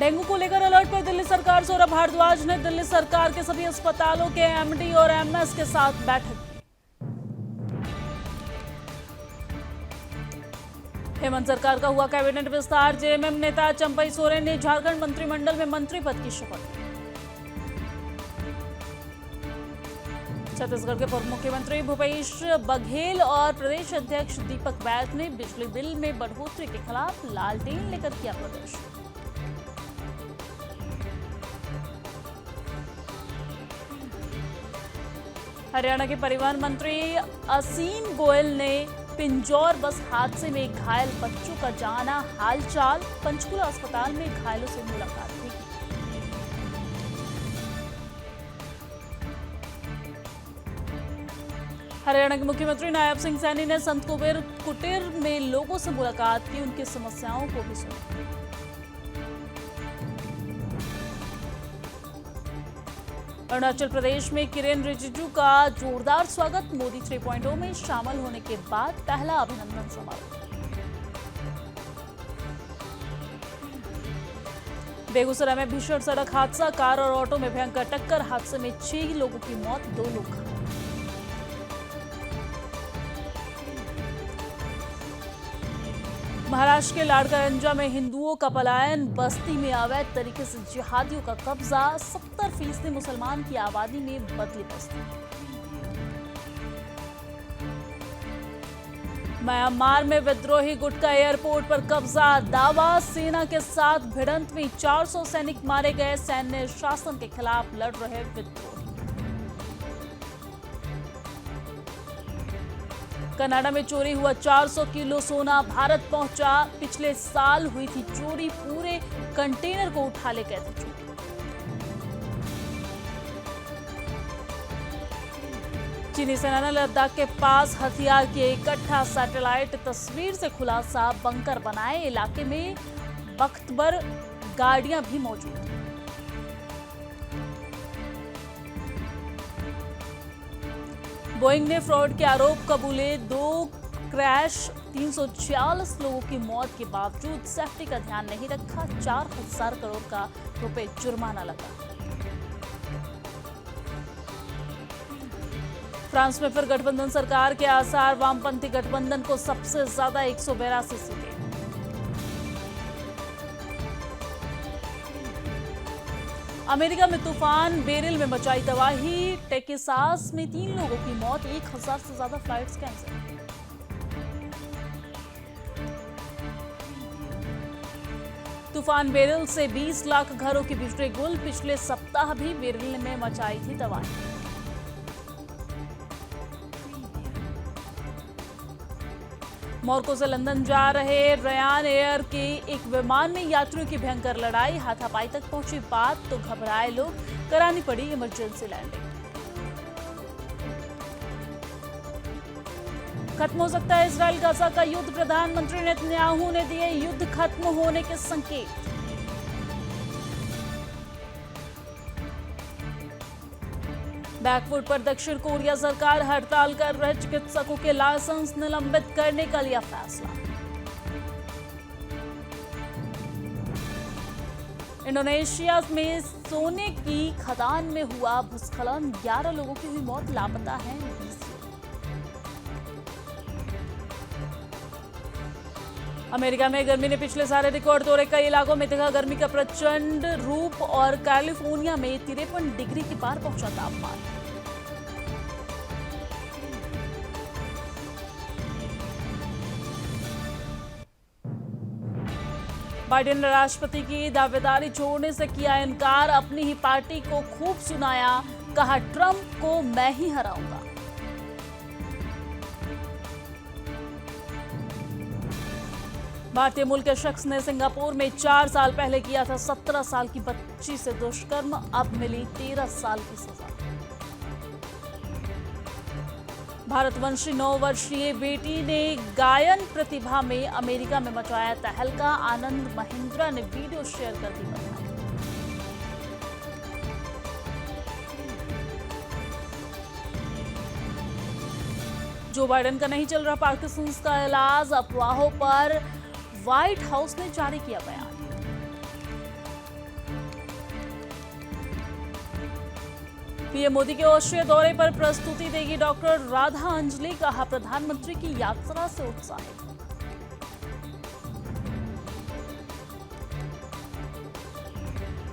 Dengue को लेकर alert पर दिल्ली सरकार। सौरभ भारद्वाज ने दिल्ली सरकार के सभी अस्पतालों के एमडी और एमएस के साथ बैठक की। हेमंत सरकार का हुआ कैबिनेट विस्तार। जेएमएम नेता चंपई सोरेन ने झारखंड मंत्रिमंडल में मंत्री पद की शपथ ली। छत्तीसगढ़ के पूर्व मुख्यमंत्री भूपेश बघेल और प्रदेश अध्यक्ष दीपक बैठ ने बिजली बिल में बढ़ोतरी के खिलाफ लालटेन लेकर किया प्रदर्शन। हरियाणा के परिवहन मंत्री असीम गोयल ने पिंजौर बस हादसे में घायल बच्चों का जाना हालचाल। पंचकुला अस्पताल में घायलों से मुलाकात भी की। हरियाणा के मुख्यमंत्री नायब सिंह सैनी ने संत कुबेर कुटीर में लोगों से मुलाकात की, उनकी समस्याओं को भी सुना। अरुणाचल प्रदेश में किरेन रिजिजू का जोरदार स्वागत। मोदी 3.0 में शामिल होने के बाद पहला अभिनंदन समारोह। बेगूसराय में भीषण सड़क हादसा। कार और ऑटो में भयंकर टक्कर। हादसे में 6 लोगों की मौत, 2 लोग घायल। महाराष्ट्र के लाड़कारंजा में हिंदुओं का पलायन। बस्ती में अवैध तरीके से जिहादियों का कब्जा। 70% मुसलमान की आबादी में बदली बस्ती। म्यांमार में विद्रोही गुट का एयरपोर्ट पर कब्जा। दावा सेना के साथ भिड़ंत में 400 सैनिक मारे गए। सैन्य शासन के खिलाफ लड़ रहे विद्रोही। कनाडा में चोरी हुआ 400 किलो सोना भारत पहुंचा। पिछले साल हुई थी चोरी। पूरे कंटेनर को उठा ले गए थे चोरी। चीनी सेना ने लद्दाख के पास हथियार किए इकट्ठा। सैटेलाइट तस्वीर से खुलासा। बंकर बनाए। इलाके में वक्तबर गाड़ियां भी मौजूद हैं। बोइंग ने फ्रॉड के आरोप कबूले। 2 क्रैश, 346 लोगों की मौत के बावजूद सेफ्टी का ध्यान नहीं रखा। 4,000 करोड़ का रुपए जुर्माना लगा। फ्रांस में फिर गठबंधन सरकार के आसार। वामपंथी गठबंधन को सबसे ज्यादा 182 सीटें। अमेरिका में तूफान बेरिल में मचाई तबाही। टेक्सास में 3 लोगों की मौत। 1000 से ज्यादा फ्लाइट्स कैंसिल। तूफान बेरिल से 20 लाख घरों की बिजली गुल। पिछले सप्ताह भी बेरिल में मचाई थी तबाही। मोरक्को से लंदन जा रहे रयान एयर के एक विमान में यात्रियों की भयंकर लड़ाई। हाथापाई तक पहुंची बात तो घबराए लोग। करानी पड़ी इमरजेंसी लैंडिंग। खत्म हो सकता है इजराइल गाजा का युद्ध। प्रधानमंत्री नेतन्याहू ने दिए युद्ध खत्म होने के संकेत। बैकफुट पर दक्षिण कोरिया सरकार। हड़ताल कर रहे चिकित्सकों के लाइसेंस निलंबित करने का लिया फैसला। इंडोनेशिया में सोने की खदान में हुआ भूस्खलन। 11 लोगों की हुई मौत, लापता हैं 20 लोग। अमेरिका में गर्मी ने पिछले सारे रिकॉर्ड तोड़े। कई इलाकों में दिखा गर्मी का प्रचंड रूप और कैलिफोर्निया में 53 डिग्री के पार पहुंचा तापमान। बाइडेन ने राष्ट्रपति की दावेदारी छोड़ने से किया इनकार। अपनी ही पार्टी को खूब सुनाया। कहा ट्रंप को मैं ही हराऊंगा। भारतीय मूल के शख्स ने सिंगापुर में 4 साल पहले किया था 17 साल की बच्ची से दुष्कर्म। अब मिली 13 साल की सजा। भारतवंशी 9 वर्षीय बेटी ने गायन प्रतिभा में अमेरिका में मचाया तहलका। आनंद महिंद्रा ने वीडियो शेयर कर दी बधाई। जो बाइडेन का नहीं चल रहा पार्किंसंस का इलाज। अफवाहों पर व्हाइट हाउस ने जारी किया बयान। पीएम मोदी के ऑस्ट्रिया दौरे पर प्रस्तुति देगी डॉक्टर राधा अंजलि, कहा प्रधानमंत्री की यात्रा से उत्साहित।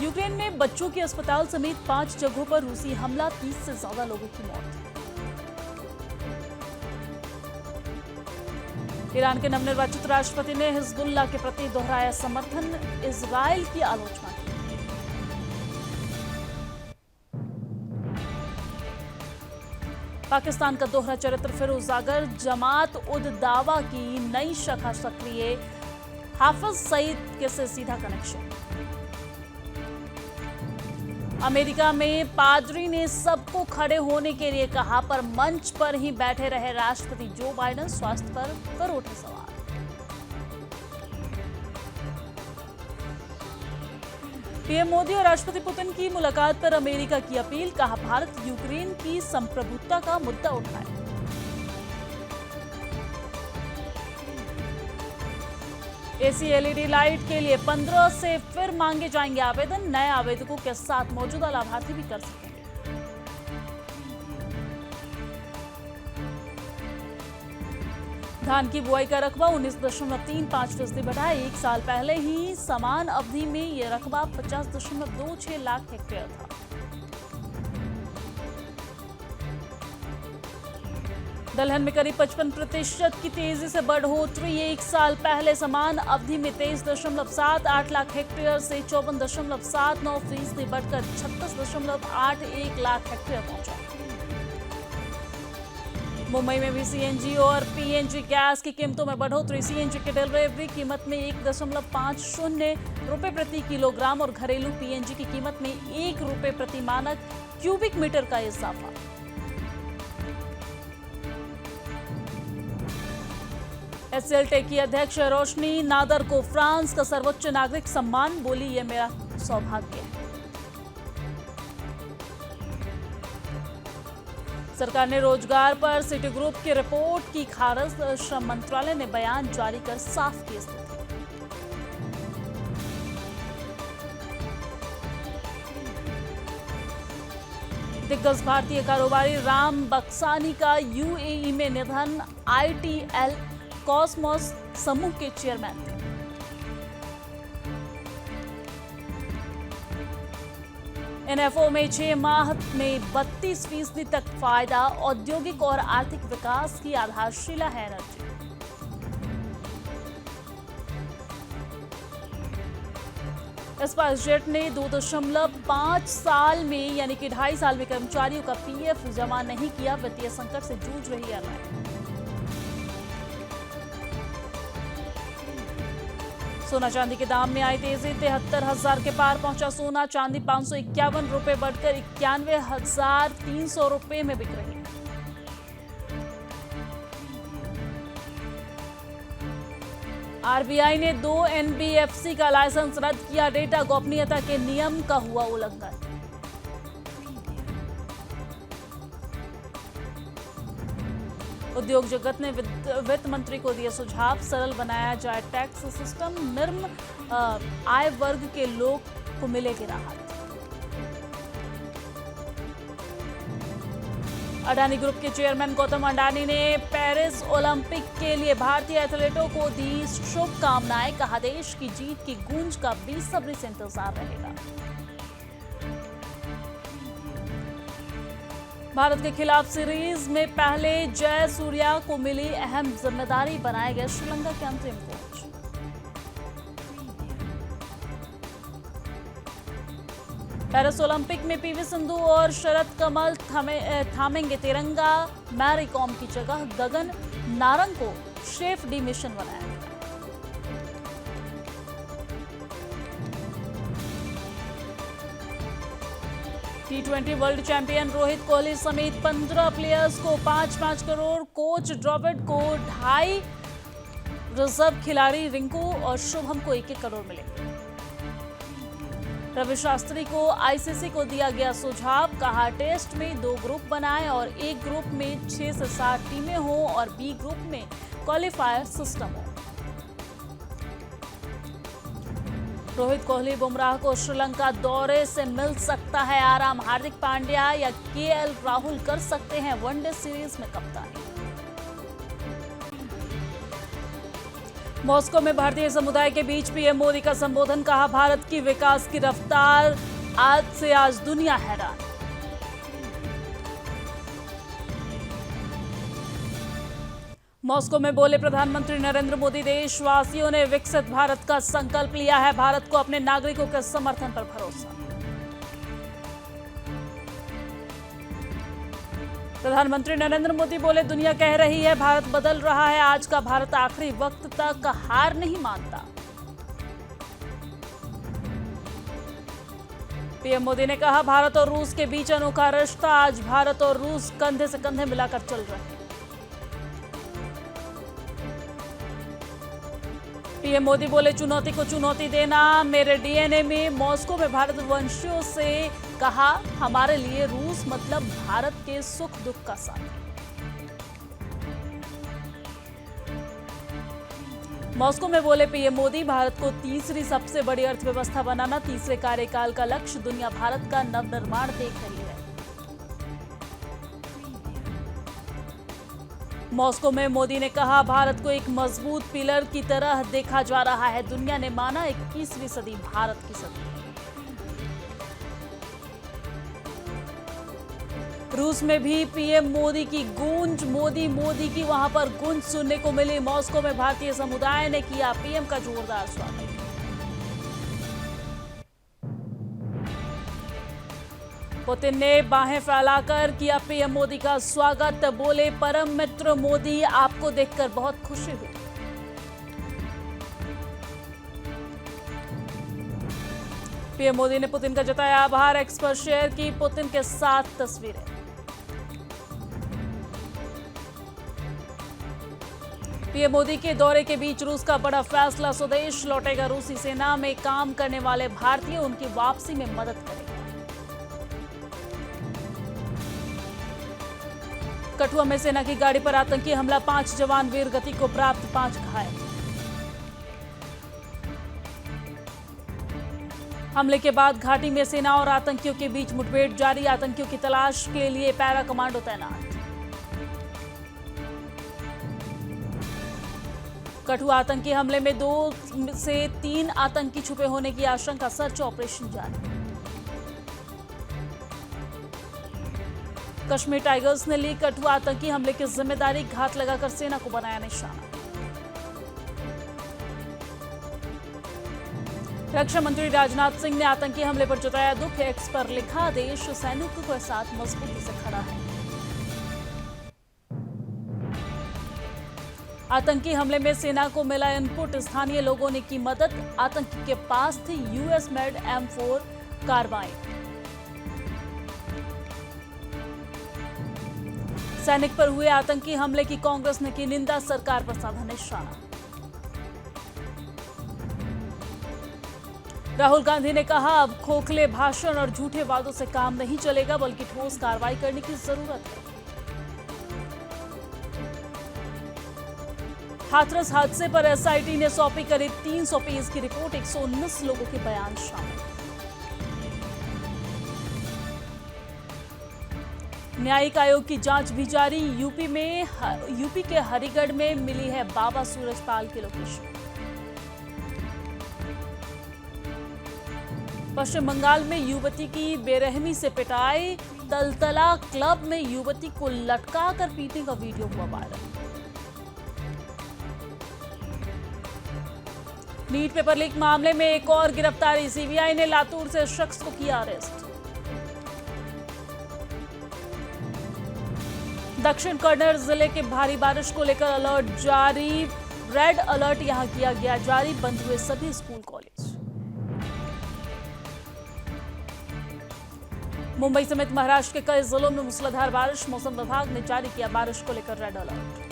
यूक्रेन में बच्चों के अस्पताल समेत 5 जगहों पर रूसी हमला, 30 से ज्यादा लोगों की मौत। ईरान के नवनिर्वाचित राष्ट्रपति ने हिजबुल्लाह के प्रति दोहराया समर्थन, इजरायल की आलोचना की। पाकिस्तान का दोहरा चरित्र फिर उजागर, जमात उद दावा की नई शाखा सक्रिय, हाफिज सईद के से सीधा कनेक्शन। अमेरिका में पादरी ने सबको खड़े होने के लिए कहा, पर मंच पर ही बैठे रहे राष्ट्रपति जो बाइडेन, स्वास्थ्य पर उठे सवाल। पीएम मोदी और राष्ट्रपति पुतिन की मुलाकात पर अमेरिका की अपील, कहा भारत यूक्रेन की संप्रभुता का मुद्दा उठाए। एसी एलईडी लाइट के लिए 15 से फिर मांगे जाएंगे आवेदन, नए आवेदकों के साथ मौजूदा लाभार्थी भी कर सकेंगे। धान की बुआई का रकबा 19.35% बढ़ा, 1 साल पहले ही समान अवधि में यह रकबा 50.26 लाख हेक्टेयर था। दलहन में करीब 55% की तेजी से बढ़ोतरी, 1 साल पहले समान अवधि में 23.78 लाख हेक्टेयर से 54.79% बढ़कर 36.81 लाख हेक्टेयर पहुंचा। मुंबई में भी सीएनजी और पीएनजी गैस की कीमतों में बढ़ोतरी, सीएनजी की डिलीवरी कीमत में 1.50 रुपए प्रति किलोग्राम और घरेलू पीएनजी की कीमत में 1 रुपए प्रति मानक क्यूबिक मीटर का इजाफा। एचसीएल टेक की अध्यक्ष रोशनी नादर को फ्रांस का सर्वोच्च नागरिक सम्मान, बोली यह मेरा सौभाग्य है। सरकार ने रोजगार पर सिटी ग्रुप की रिपोर्ट की खारिज, श्रम मंत्रालय ने बयान जारी कर साफ की स्थिति। दिग्गज भारतीय कारोबारी राम बक्सानी का यूएई में निधन, आईटीएल कॉस्मोस समूह के चेयरमैन थे। एनएफओ में 6 माह में 32% तक फायदा, औद्योगिक और आर्थिक विकास की आधारशिला है एनर्जी। स्पाइसजेट ने 2.5 साल में यानी कि 2.5 साल में कर्मचारियों का पीएफ जमा नहीं किया, वित्तीय संकट से जूझ रही एयरलाइन। सोना चांदी के दाम में आई तेजी, 73,000 के पार पहुंचा सोना, चांदी 551 रुपए बढ़कर 91,300 रुपए में बिक रही है। आरबीआई ने 2 एनबीएफसी का लाइसेंस रद्द किया, डेटा गोपनीयता के नियम का हुआ उल्लंघन। उद्योग जगत ने वित्त मंत्री को दिए सुझाव, सरल बनाया जाए टैक्स सिस्टम, निम्न आय वर्ग के लोग को मिलेगी राहत। अडानी ग्रुप के चेयरमैन गौतम अडानी ने पेरिस ओलंपिक के लिए भारतीय एथलीटों को दी शुभकामनाएं, कहा देश की जीत की गूंज का बेसब्री से इंतजार रहेगा। भारत के खिलाफ सीरीज में पहले जय सूर्या को मिली अहम जिम्मेदारी, बनाए गए श्रीलंका के अंतरिम कोच। पेरिस ओलंपिक में पीवी सिंधु और शरद कमल थामेंगे तिरंगा, मैरी कॉम की जगह गगन नारंग को शेफ डी मिशन बनाया गया। T20 world champion Rohit Kohli समेत 15 प्लेयर्स को 5-5 करोड़, कोच द्रविड़ को 2.5, रिजर्व खिलाड़ी रिंकू और शुभम को 1-1 करोड़ मिले। रवि शास्त्री को आईसीसी को दिया गया सुझाव, कहा टेस्ट में 2 ग्रुप बनाएं और एक ग्रुप में 6 से 7 टीमें हों और बी ग्रुप में क्वालिफायर सिस्टम हो। रोहित कोहली बुमराह को श्रीलंका दौरे से मिल सकता है आराम। हार्दिक पांड्या या केएल राहुल कर सकते हैं वनडे सीरीज में कप्तानी। मॉस्को में भारतीय समुदाय के बीच पीएम मोदी का संबोधन। कहा, भारत की विकास की रफ्तार आज से आज दुनिया हैरान। मॉस्को में बोले प्रधानमंत्री नरेंद्र मोदी, देशवासियों ने विकसित भारत का संकल्प लिया है। भारत को अपने नागरिकों के समर्थन पर भरोसा। प्रधानमंत्री नरेंद्र मोदी बोले, दुनिया कह रही है भारत बदल रहा है। आज का भारत आखिरी वक्त तक हार नहीं मानता। पीएम मोदी ने कहा, भारत और रूस के बीच अनोखा रिश्ता। आज भारत और रूस कंधे से कंधे मिलाकर चल रहे हैं। पीएम मोदी बोले, चुनौती को चुनौती देना मेरे डीएनए में। मॉस्को में भारतवंशियों से कहा, हमारे लिए रूस मतलब भारत के सुख दुख का साथी। मॉस्को में बोले पीएम मोदी, भारत को तीसरी सबसे बड़ी अर्थव्यवस्था बनाना तीसरे कार्यकाल का लक्ष्य। दुनिया भारत का नवनिर्माण देख रही है। मॉस्को में मोदी ने कहा, भारत को एक मजबूत पिलर की तरह देखा जा रहा है। दुनिया ने माना 21वीं सदी भारत की सदी। रूस में भी पीएम मोदी की गूंज, मोदी मोदी की वहां पर गूंज सुनने को मिली। मॉस्को में भारतीय समुदाय ने किया पीएम का जोरदार स्वागत। पुतिन ने बाहें फैलाकर किया पीएम मोदी का स्वागत। बोले, परम मित्र मोदी, आपको देखकर बहुत खुशी हुई। पीएम मोदी ने पुतिन का जताया आभार। एक्स पर शेयर की पुतिन के साथ तस्वीरें। पीएम मोदी के दौरे के बीच रूस का बड़ा फैसला। स्वदेश लौटेगा रूसी सेना में काम करने वाले भारतीय, उनकी वापसी में मदद करेंगे। कठुआ में सेना की गाड़ी पर आतंकी हमला। 5 जवान वीर गति को प्राप्त, 5 घायल। हमले के बाद घाटी में सेना और आतंकियों के बीच मुठभेड़ जारी। आतंकियों की तलाश के लिए पैरा कमांडो तैनात। कठुआ आतंकी हमले में 2 से 3 आतंकी छुपे होने की आशंका। सर्च ऑपरेशन जारी। कश्मीर टाइगर्स ने ली कठुआ आतंकी हमले की जिम्मेदारी। घात लगाकर सेना को बनाया निशाना। रक्षा मंत्री राजनाथ सिंह ने आतंकी हमले पर जताया दुख। एक्स पर लिखा, देश सैनिकों के साथ मजबूती से खड़ा है। आतंकी हमले में सेना को मिला इनपुट। स्थानीय लोगों ने की मदद। आतंकी के पास थी यूएस मेड M4 कार्बाइन। सैनिक पर हुए आतंकी हमले की कांग्रेस ने की निंदा। सरकार पर साधा निशाना। राहुल गांधी ने कहा, अब खोखले भाषण और झूठे वादों से काम नहीं चलेगा, बल्कि ठोस कार्रवाई करने की जरूरत है। हाथरस हादसे पर एसआईटी ने सौंपी करीब 300 पेज की रिपोर्ट। 119 लोगों के बयान शामिल। न्यायिक आयोग की जांच भी जारी। यूपी के हरिगढ़ में मिली है बाबा सूरजपाल की लोकेशन। पश्चिम बंगाल में युवती की बेरहमी से पिटाई। तलतला क्लब में युवती को लटकाकर पीटने का वीडियो हुआ वायरल। नीट पेपर लीक मामले में एक और गिरफ्तारी। सीबीआई ने लातूर से शख्स को किया अरेस्ट। दक्षिण कन्नड़ जिले के भारी बारिश को लेकर अलर्ट जारी। रेड अलर्ट यहां किया गया जारी। बंद हुए सभी स्कूल कॉलेज। मुंबई समेत महाराष्ट्र के कई जिलों में मूसलाधार बारिश। मौसम विभाग ने जारी किया बारिश को लेकर रेड अलर्ट।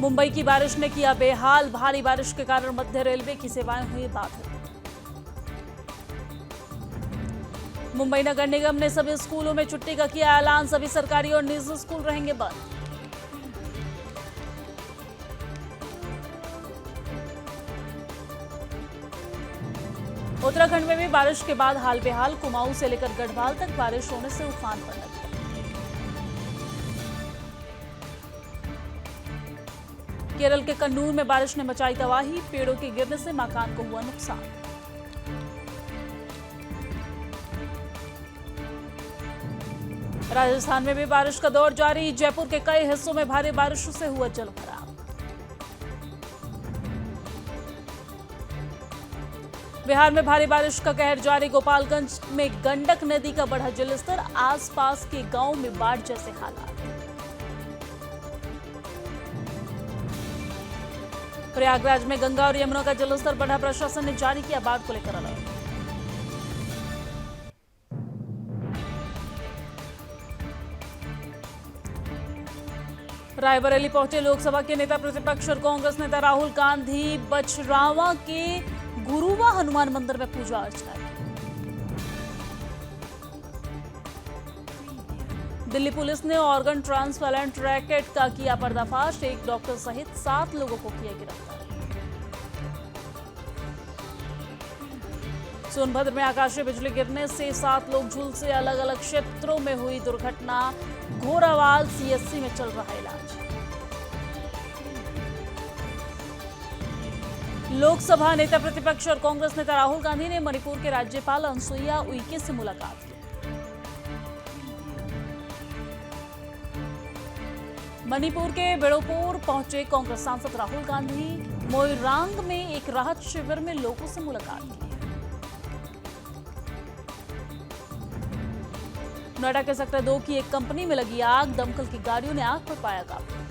मुंबई की बारिश ने किया बेहाल। भारी बारिश के कारण मध्य रेलवे की सेवाएं हुई बाधित। मुंबई नगर निगम ने सभी स्कूलों में छुट्टी का किया ऐलान। सभी सरकारी और निजी स्कूल रहेंगे बंद। उत्तराखंड में भी बारिश के बाद हाल बेहाल। कुमाऊं से लेकर गढ़वाल तक बारिश होने से उफान पर लगी। केरल के कन्नूर में बारिश ने मचाई तबाही। पेड़ों के गिरने से मकान को हुआ नुकसान। राजस्थान में भी बारिश का दौर जारी। जयपुर के कई हिस्सों में भारी बारिश से हुआ जलभराव। बिहार में भारी बारिश का कहर जारी। गोपालगंज में गंडक नदी का बढ़ा जलस्तर। आसपास के गांवों में बाढ़ जैसे हालात। प्रयागराज में गंगा और यमुना का जलस्तर बढ़ा। प्रशासन ने जारी किया बाढ़ को लेकर अलर्ट। रायबरेली पहुंचे लोकसभा के नेता प्रतिपक्ष और कांग्रेस नेता राहुल गांधी। बछरावा के गुरुवा हनुमान मंदिर में पूजा अर्चना की। दिल्ली पुलिस ने ऑर्गन ट्रांसप्लांट रैकेट का किया पर्दाफाश। एक डॉक्टर सहित 7 लोगों को किया गिरफ्तार। सोनभद्र में आकाशीय बिजली गिरने से 7 लोग झुलसे। अलग अलग क्षेत्रों में हुई दुर्घटना। घोरावाल सीएससी में चल रहा इलाज। लोकसभा नेता प्रतिपक्ष और कांग्रेस नेता राहुल गांधी ने मणिपुर के राज्यपाल अनसुईया उइके से मुलाकात की। मणिपुर के बेड़ोपुर पहुंचे कांग्रेस सांसद राहुल गांधी। मोइरांग में एक राहत शिविर में लोगों से मुलाकात की। नोएडा के सेक्टर 2 की एक कंपनी में लगी आग। दमकल की गाड़ियों ने आग पर पाया काबू।